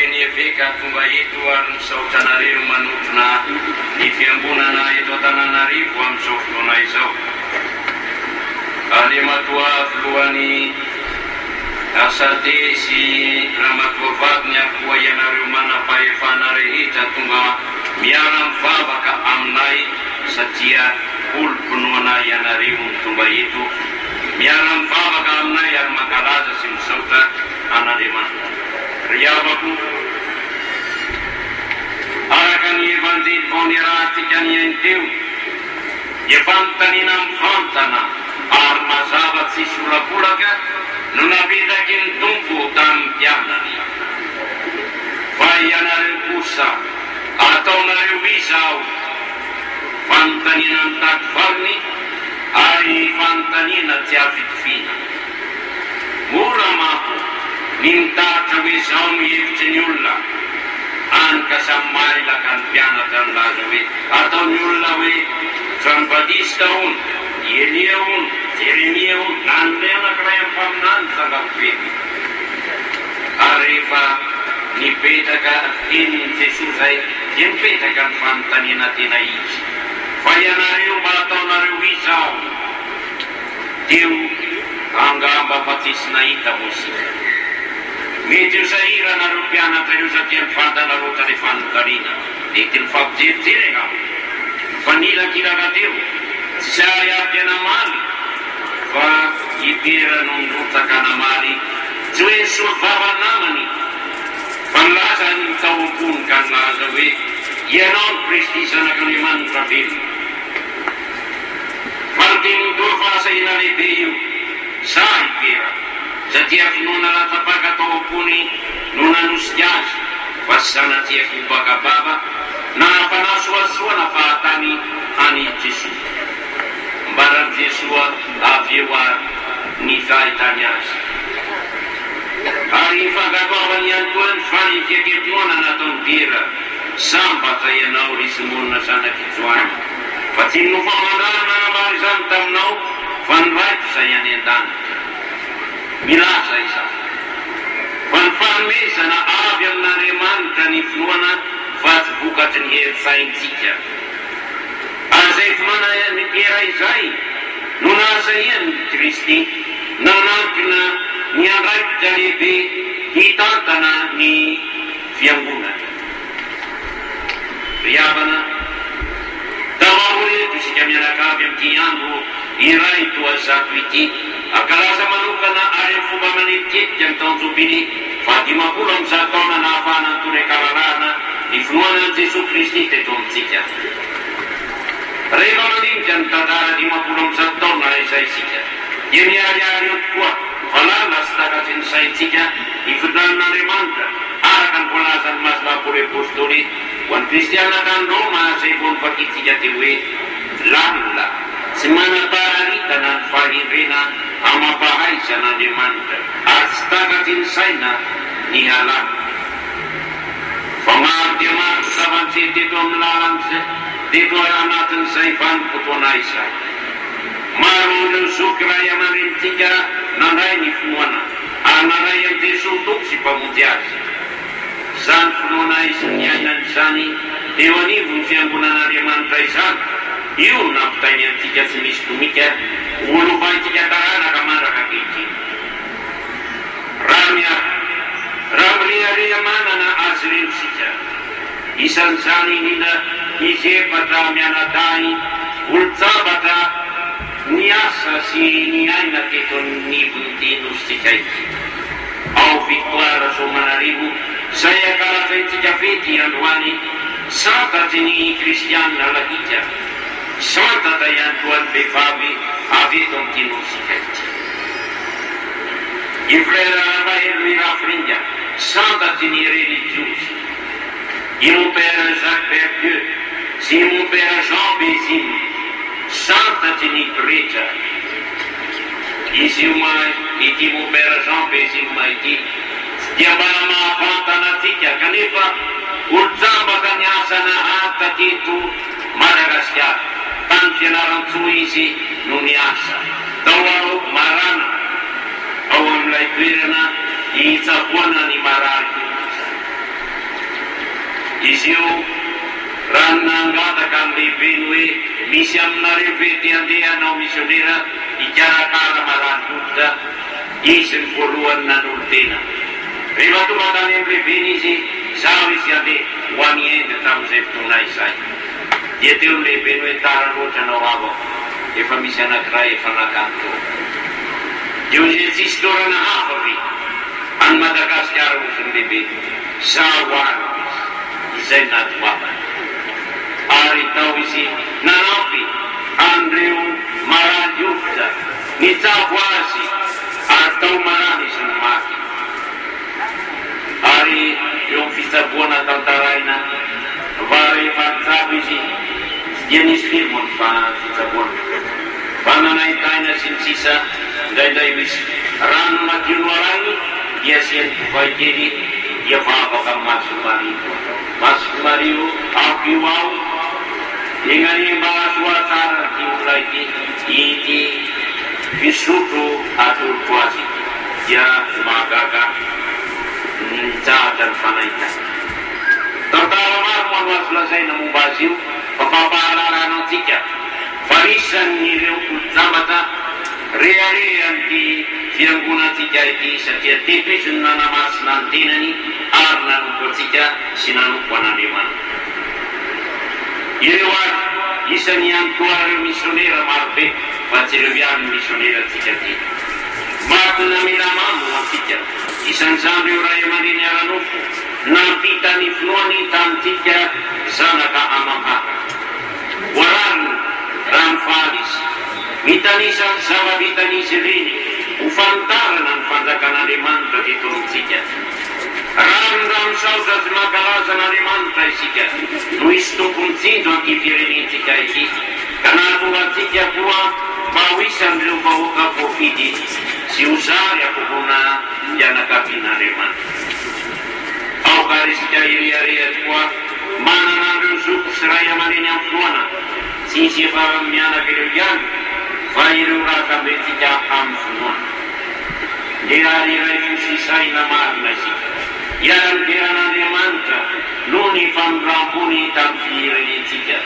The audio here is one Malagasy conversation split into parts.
hoe nieveka tonga eto ary nisaotranareo manotona ny fiangonana eto Antananarivo amin'izao fotoana izao. Andriamatoa voalohany asate sy ramatoa vavy ny akoa ianareo manam-pahefana rehetra tonga miara-mivavaka aminay satria olo-pinoana ianareo ny tonga eto miara-mivavaka aminay ary mankalaza sy misaotra an'Andriamanitra. Ry havako, araka ny evanjely vao niarahantsika niainy teo dia fanontaniana mivantana ary mazava tsy solakolaka no napetraky ny Tompo tamin'ny mpianany. Fa ianareo kosa ataonareo izao fanontaniana mitaky valiny ary fanontaniana tsy afitofina. Mora mako ny mitaritra hoe izao no hevitry ny olona any ka samy mailaka ny mpianatra nilaza hoe ataony olona hoe Jean Baptiste hono, Elia hono, Jeremia hono, na nylay anankiray amin'ny mpaminany sangam-pety. Ary rehefa nipetraka tenin'ny Jesosy zay dia nipetraka ny fanontaniana tena izy. Fa ianareo mba ataonareo izao deo angamba fa tsisy nahita mosika. Mety io sahira nareo mpianatra io satria nifantanareo tany fanontaniana mety nifampijerijery angamba. Fa nilakilaka teo tsy sary aby anamaly fa ipera no nirotaka anamaly tsy hoe nisolo vava namany fa nilaza ny tao am-pony ka nilaza hoe ianao ny Kristy zanak'Andriamanitra velona. Fa ny tenin'Andriamanitra fahasahina lehibe io za ipera satria finoana latapaka tao am-pony no nanosika azy fa sy zanatria fobaka baba na fanasoasoa na fahatany any Jesosy. Mbarany Jesosy avy eo ary ny fahitany azy. Ary nifankatoavany ihany koa ny fanifekepinoana nataony Pera sambatra ianao ry Simonina zanaky Joany. Fa tsy nofamandrana nanambary izany taminao fa niraiko izay any an-danitra. Milaza izany. Fa ny fanomezana avy amin'Andriamanitra ny finoana fa tsy vokatry ny herin-tsaintsika. Azay finoana ny Pera izay no nahasahiany Kristy nanantona ny andraikitra lehibe hitantana ny fiangonana. Ry havana, tamahoreto isika mianakavy amin'ity andro iray toa zato ity akalaza manokana ary amin'ny fomba manetitetika ny taon'ny Jobily fa 50 taona nahafahana toroe-kararahana ny finoana an' Jesosy Kristy teto amintsika. Rehefa mandinika ny tantara 50 taona izay isika dia miariary eo tokoa valala sy takatsy ny saintsika ny fitranan'Andriamanitra araka ny voalazany Masolapôly apôstôly ho an'ny kristianina tany Roma izay vao nifakitsika teo hoe lalina tsy manam-paharitana ny fahindrena amampahaizan'Andriamanitra ary tsy takatsy ny saina ny halala. Fa maro dia maro zava-niseho teto amin'ny lalan'izay teto anatin'izay vanim-potoana izay. Maro ireo zoky ray aman-drenitsika nandray ny finoana ary nandray an' Jesosy tompo sy mpamonjy azy. Izany finoana izy niainany izany eo anivon'ny fiangonan'Andriamanitra izany io nampitainy antsika tsy misy domika olovaitsika taranaka mandraka ankehitriny. Raha mirehareha manana azy reo sika isan'izany indrindra izy efatra mianadahy olo-tsabatra ny asa sy ny aina teto nivon'ity nositsika ity. Ao Victoire Somanarivo izay akalazaitsika fety androany santatry ny kristianina lahika santatra ihany koa ny vehivavy avy eto amin'ity nositsika ity. I frère Mahery Rafringa santatry ny religiose. I mon père Jacques Berdieu sy mon père Jean Bézine santatry ny pretra. Izy io ity mon père Jean Bézine ity dia mba mahafantana atsika kanefa olo-tsambaka ny asa nahata teto Madagasikara tany fianaran-tsoa izy no ny asa tao marana ao amin'ilay toerana hitsaboana ny marary. izy io raha nangataka amin'lehibe ny hoe misy aminareo vety andehanao misionera hikarakara maranodrotra, izy ny voalohany nanolo tena. Rehefa tonga tany amin'ny lehibeny izy, zaho izy andeha ho any Inde tamin'izay fotoana izay. Dia teo ny lehibe ny hoe tara loatra anao avao, efa misy anankiray efa nakanto. Io izay tsisy toerana hafa ve any Madagasikara ozy ny lehibe, zaho any izay natoavany. Ary tao izy nanampy andreo marandy ofitra nitsabo azy ary tao marany izy ny maty. Ary eo amin'ny fitsaboana tantaraina fa rehefa nitsabo izy dia nisy firmony fa fitsaboana fa nanaitaina sy ny sisa indraindray misy rano madio noarany dia siany tovay kely dia vavaka amin'ny maso mario ako io ao egnany mba soa tsara ty olona ity ity fisotro atoloko azy dia mahagaga nitsahatra ny fanaita. Tantara maro mano azo lazaina momba azy io fa fampahalalana antsika fa isan'ireo mpizambatra reharehan'ity fiangonantsika ity satria teto izy no nanamasina ny tenany ary nanompo antsika sy nanompo an'Andriamanitra. Ireo ary isan'ny antoareo misionera marobe fa tsy ireo ihany misionera antsika ty. Matona milamamo antsika isan'izany reo ray aman-dreny aranofo nampita ny finoany tamintsika zanaka amam-paka. Voarariny raha mifaly izy mitanisany zava-vitan'izy ireny ho fanitarana ny fanjakan'Andriamanitra teto amintsika. Raha misaotra sy mankalaza n'Andriamanitra isika no hisy tomponitsinjo anty firenentsika ity ka nahatonga antsika koa mba ho isan'ireo vahoaka voafidy sy ho zary akohona mpianakavian'Andriamanitra. Aokarisika ireharehatra koa manana an'ireo zoko sy ray aman-dreny amin'ny fotoana tsy isy efa mianaka ireo ihany fa ireo raka-bentsika amin'ny fotoana. Ny iray fosisaina marina isika iara-nideran'Andriamanitra noho ny famorambony tamin'ny firenentsika.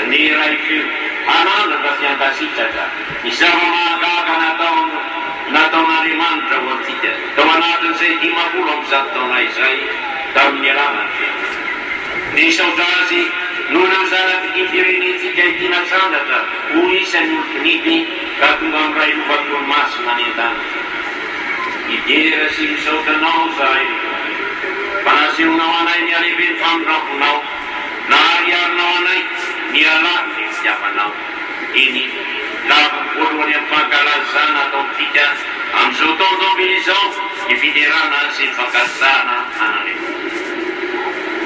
Ny iray feo anandraka sy andasitraka ny zava-mahagaga nataon'Andriamanitra ho antsika tao anatin'izay 50 taona izay tamin'ny alamany feo. Ny saotra azy noho ireo zanaky firenentsika ity nasandratra ho isan'ny olontinity ka tonga amin'ray lovatony masina any an-tany. Idera sy misaotranao zahay fa nasehonao anay ny alehibe ny famorambonao na ariarinao anay ny alany ny fitiavanao. Iny lava voalohany amin'ny fankalazana ataontsika amin'izao taon-tobily izao ny fiderana sy ny fankazana an'Andriamanitra.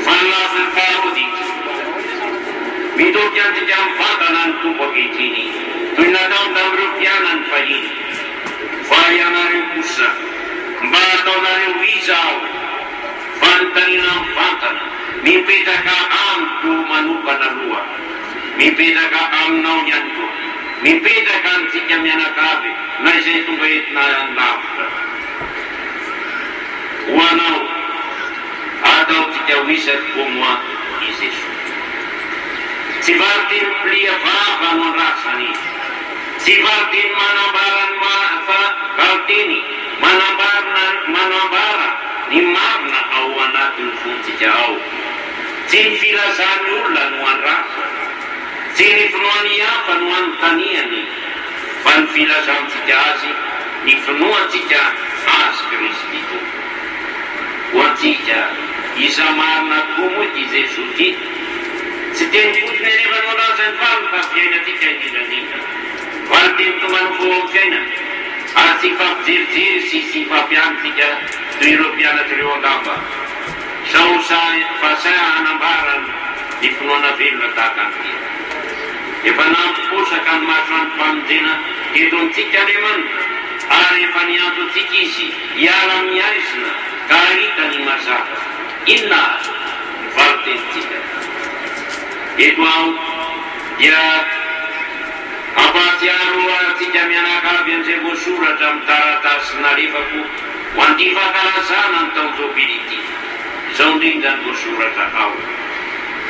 Fanlaza ny faharody mitoky antsika mivantana ny tompo ankehitriny toy natao tamin'ireo mpianany fahiny. Fa ianareo kosa mba ataonareo iza ao fanontaniana mivantana mipetraka amiko manokana aloha, mipetraka aminao ny any koa, mipetraka antsika mianakavy na izay tonga entina lavitra. Ho anao ataontsika ho isaky komoa i Jesosy. Tsy variteny mplia vava no andrasany izy, tsy variteny manambara fa variteny manambara ny marina ao anatin'ny fontsika ao. Tsy ny filazany olona no andrasa, tsy ny finoany hafa no anontaniany, fa ny filazantsika azy, ny finoantsika azy Kristy tokoa. Ho antsika iza marina tokoa moa ity Jesosy ity, tsy teny fotony rehefa nolaza ny valo fa fiainantsika indrindrandrindra, fa ny teny tomany fo amin'ny fiaina ary tsy fampijerijery sy tsy fampianitsika toy ireo mpianatra ireo angamba. Sao fa say hanambarany ny finoana velona tahaka an'ity. Efa nampiposaka ny masoandro famonjena eto amintsika Andriamanitra ary efa nianto antsika izy hiala amin'ny aizina ka hita ny mazava. Inona ny valitentsika? Eto ao dia ampahatsiaro antsika mianakavy an'izay voasoratra amin'ny taratasy nalefako ho anty fankalazana ny taon-tobily ity. Izao indrindra ny voasoratra ao.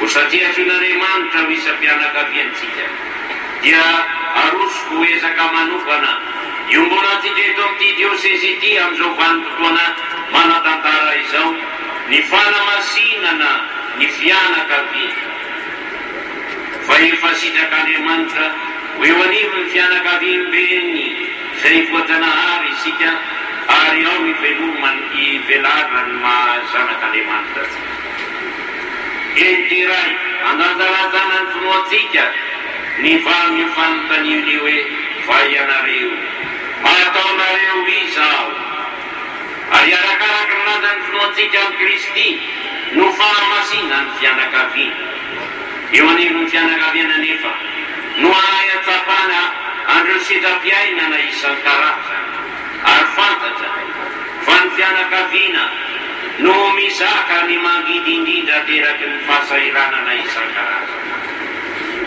Ho satria tsoin'Andriamanitra ho isam-pianakaviantsika dia harus ho ezaka manokana iombonantsika eto amin'ity diosesy ity amin'izao vanim-potoana manatantara izao ny fanamasinana ny fianakaviana. Fa efa sitrak'Andriamanitra ho eo anivony fianakaviam-beny izay voajanahary isika ary ao ivelarana ny mahazanak'Andriamanitra. Entiray andanjalazana ny finoantsika ny vamio fanontaniany hoe va ianareo ataonareo izao ary arakaraky ny lanjany finoantsika amin'ny Kristy no fahamasina ny fianakaviana. Eo anivony fianakaviana nefa no ahay atsapana andreo sedam-piainana isan-karazany ary fantatra fa ny fianakaviana no mizaka ny mangidy indrindra teraky ny fahasahiranana isan-karazany.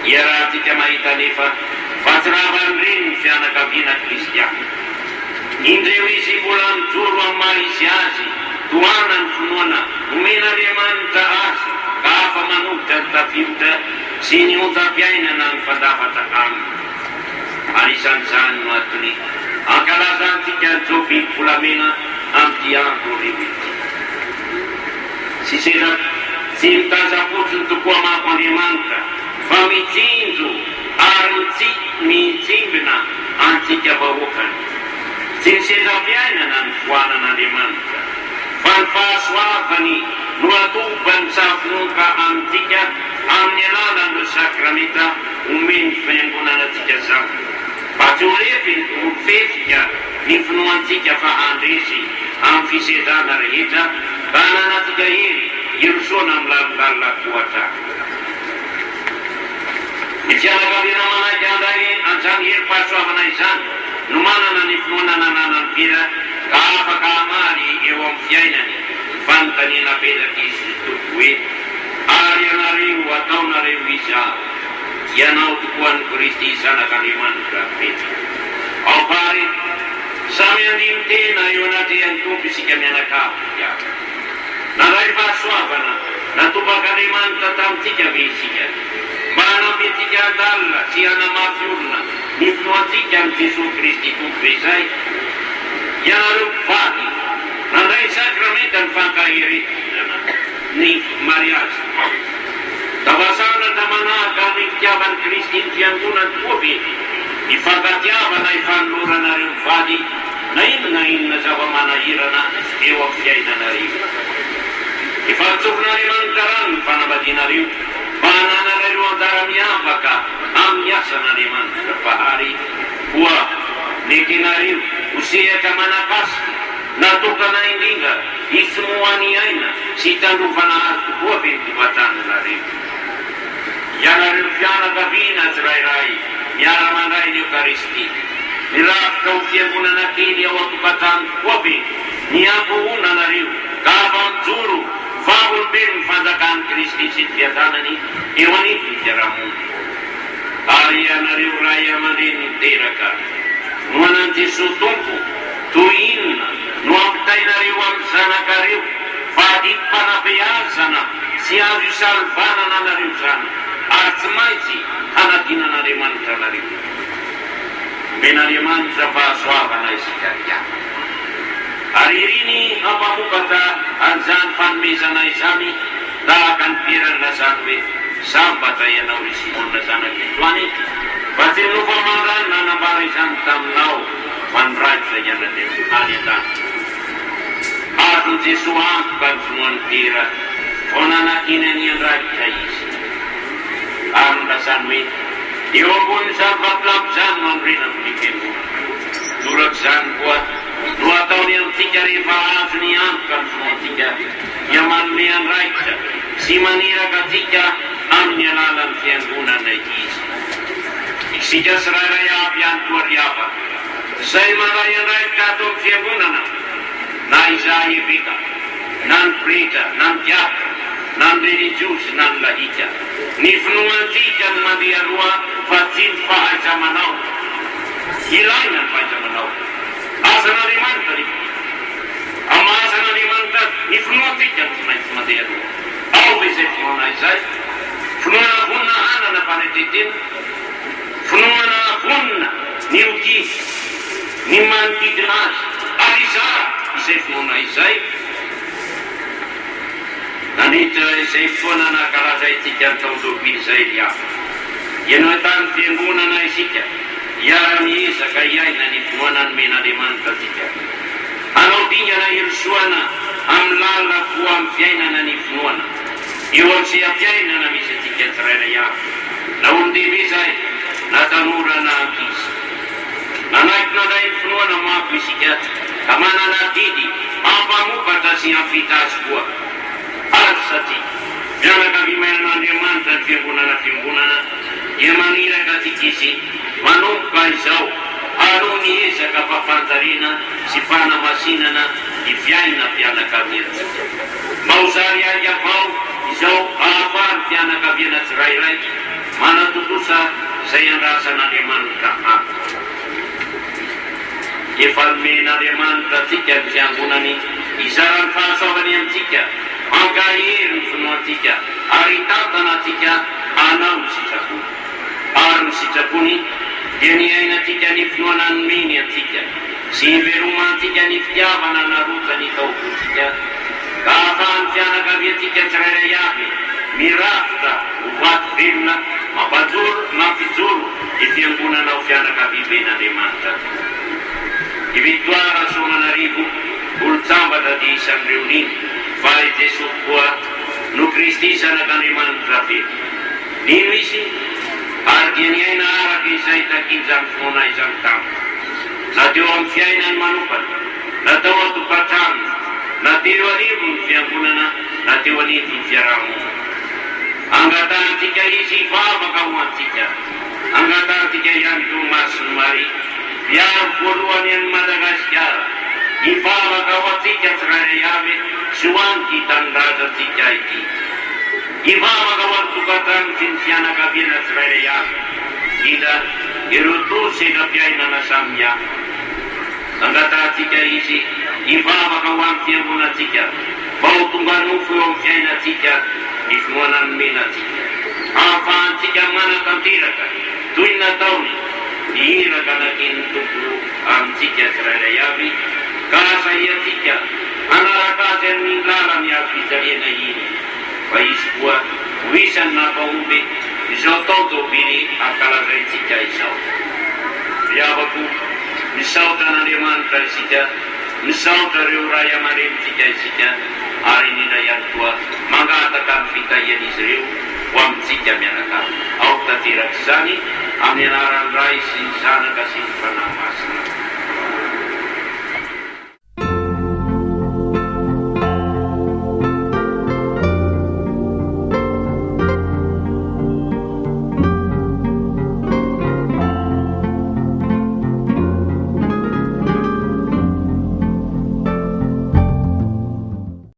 Iarahantsika mahita nefa fa tsy ravany reny ny fianakaviana kristiana. Indreo izy mbola mijoro amin'ny maha izy azy toana ny finoana omen'Andriamanitra azy ka afa manombotra ny tafiotra sy ny onjam-piainana ny fandafatra aminy. Anisan'izany no antony ankalazantsika ny Joby volamena amin'ity andro reo ity. Tsy mitaza-potsiny tokoa manko Andriamanitra fa mitsinjo ary mitsimbina antsika vahoakany. Tsy ny sezam-piainana ny foanan'Andriamanitra fa ny fahasoavany no atobany tsafinoka amintsika amin'ny alalan'ireo sakramenta omeny fiangonanantsika zany. Fa tsy ho fefika ny finoantsika fa handresy amin'ny fisezana rehetra ka nanantsika hery hirosoana amin'ny lalindalina tohatra. Ny fianakaviana manaiky anjany herim-pahasoavana izany no manana ny finoana nananam-pera ka afaka hamaly eo amin'ny fiainany fanontaniana petraky izy tompoko hoe ary ianareo ataonareo izao ianao tokoa ny Kristy zanak'Andriamanitra petraka. Ao pare samy andimy tena eo anatehan'ny tompo isika mianakavy. Naray fahasoavana natopak'Andriamanitra tamintsika ve isika mba hanampitsika adalina sy hanamafy olona ny finoantsika amin'ny Jesosy Kristy tompo izay. Ianareo mpivady nandray sakramenta ny fankaheretana ny mariazy. Davasana da manahaka ny fitiavan'ny Kristy ny fiangonany koa ve ny fankatiavana ifanoloranareo mivady na inona zava-manahirana eo amin'ny fiainanareo. Efa nitsofin'Andriamanitra rano ny fanambadianareo mba hananareo anjara miavaka amin'ny asan'Andriamanitra fahary koa nekenareo ho sehatra manakasika natokana indrindra hitsomoany aina sy hitandrofana azy tokoa ve ny tokatanonareo. Ianareo fianakaviana tsirairay miara-mandray ny Eukaristy mirafitra ho fiangonana kely ao an-tokantany tokoa ve ny ampohonanareo ka afa mijoro vavolombelo ny fanjakan'ny Kristy sy ny fiadanany eo anivony fiarahamonina. Ary ianareo ray aman-dreny miteraka no anan'i Jesosy tompo toy inona no ampitainareo amin'ny zanakareo fa adimim-panabeazana sy azo isalivanana anareo zany ary tsy maintsy hanadinan'Andriamanitra anareo. Omen'Andriamanitra fahasoavana isika riana. Ary iriny hampamokatra an'izany fanomezana izany tahaka ny perany lazany hoe sambatra ianao ry Simona zanak'Antoany fa tsy nofa mandrany nanambara izany taminao fa ny raitra ianateo any an-tany. Azony Jesosy antoka ny finoan'ny tera vao nanankinany andraikitra izy ary nylazany hoe eo ambony zany vampilampy zany no andrena Filipena. Toraky zany koa no ataony amintsika rehefa azony antoka ny finoantsika dia manome andraikitra sy maniraka atsika amin'ny alalan'ny fiangonana izy. Isika tsirairay avy ihany koa ry havana izay mandray andraikitra ato amin'ny fiangonana na izahay eveka na ny pretra na ny diakra na ny religiosy na ny lahika. Ny finoantsika ny mandeha aloha fa tsy ny fahaiza-manao. Ilaina ny fahaiza-manao. Azan'Andriamanitra ry. Amin'ny azan'Andriamanitra ny finoantsika ny tsy maintsy mandeha aloha. Ao ve izay finoana izay? finoana vonina anana fanetretena, finoana vonina ny oty ny manodidina azy ary izay finoana izay nanitra izay fotoana nakalaza itsika ny taon-tobily izay liafa ianao tany fiangonana isika iara-miezaka iaina ny finoana nomen'Andriamanitra atsika hanao dingana irosoana amin'ny lalina foa amin'ny fiainana ny finoana eo amin'izay ampiainana misy atsika tsirairay avy na olon-dehibe izay na tanora na ankizy nanaiky nandray ny finoana mafy isika ka manana didy ampamokatra sy ampita azy koa azy satria mianaka vimainan'Andriamanitra ny fiangonana dia maniraka atsika izy manomboka izao aloha ny ezaka fafantarina sy fanamasinana ny fiaina fianakaviantsika mba ho zary azy avao izao ahafahany fianakaviana tsirairay manatotosa izay andrasan'Andriamanitra amiko efa nomen'Andriamanitra atsika ny fiangonany izarany fahasoavany amintsika mankahery ny finoantsika ary tantana atsika hanao ny sitrapony ary ny sitrapony dia ny ainatsika ny finoana nomeny atsika sy iveromantsika ny fitiavana narotany taokontsika ka ahafahany fianakaviantsika tsirairay avy mirafitra ho vaty velona mampijoro ny fiangonana ho fianakaviben'Andriamanitra i Victoire Somanarivo olo-tsambatra dia isan'ireo niny fa i Jesosy koa no Kristy zanak'Andriamanitra ve nino izy ary dia ny aina araka izay takinjany finoana izany tamiko na teo amin'ny fiainany manokana na tao atokantrano na teo anivo ny fiangonana na teo anivo ny fiarahamonina angatantsika izy hivavaka ho antsika angatantsika ihany to Masiny Maria viavy voalohany an'i Madagasikara hivavaka ho antsika tsirairay avy sy ho anty hitanindrazantsika ity hivavaka ho any tokantrano sy ny fianakaviana tsirairay avy indra ireo tosy enam-piainana samihafa angatantsika izy hivavaka ho any fiangonantsika mba ho tonga nofo eo amin'ny fiainantsika ny finoana nomenantsika ahafahantsika manatanteraka toy ny nataony ny iraka nakeny tompo amintsika tsirairay avy ka asaiantsika anaraka azy amin'ny lalany azo fijaliana iny fa izy koa ho isany nampahomby izao taon-tobily ankalazaintsika izao riavako misaotra an'Andriamanitra isika misaotra reo ray aman-drenitsika isika ary indrindra ihany koa mangataka ny fitahian'izy ireo ho amintsika mianakavy ao tanteraka izany amin'ny anaran'ny Ray sy ny Zanaka sy ny Fanahy Masina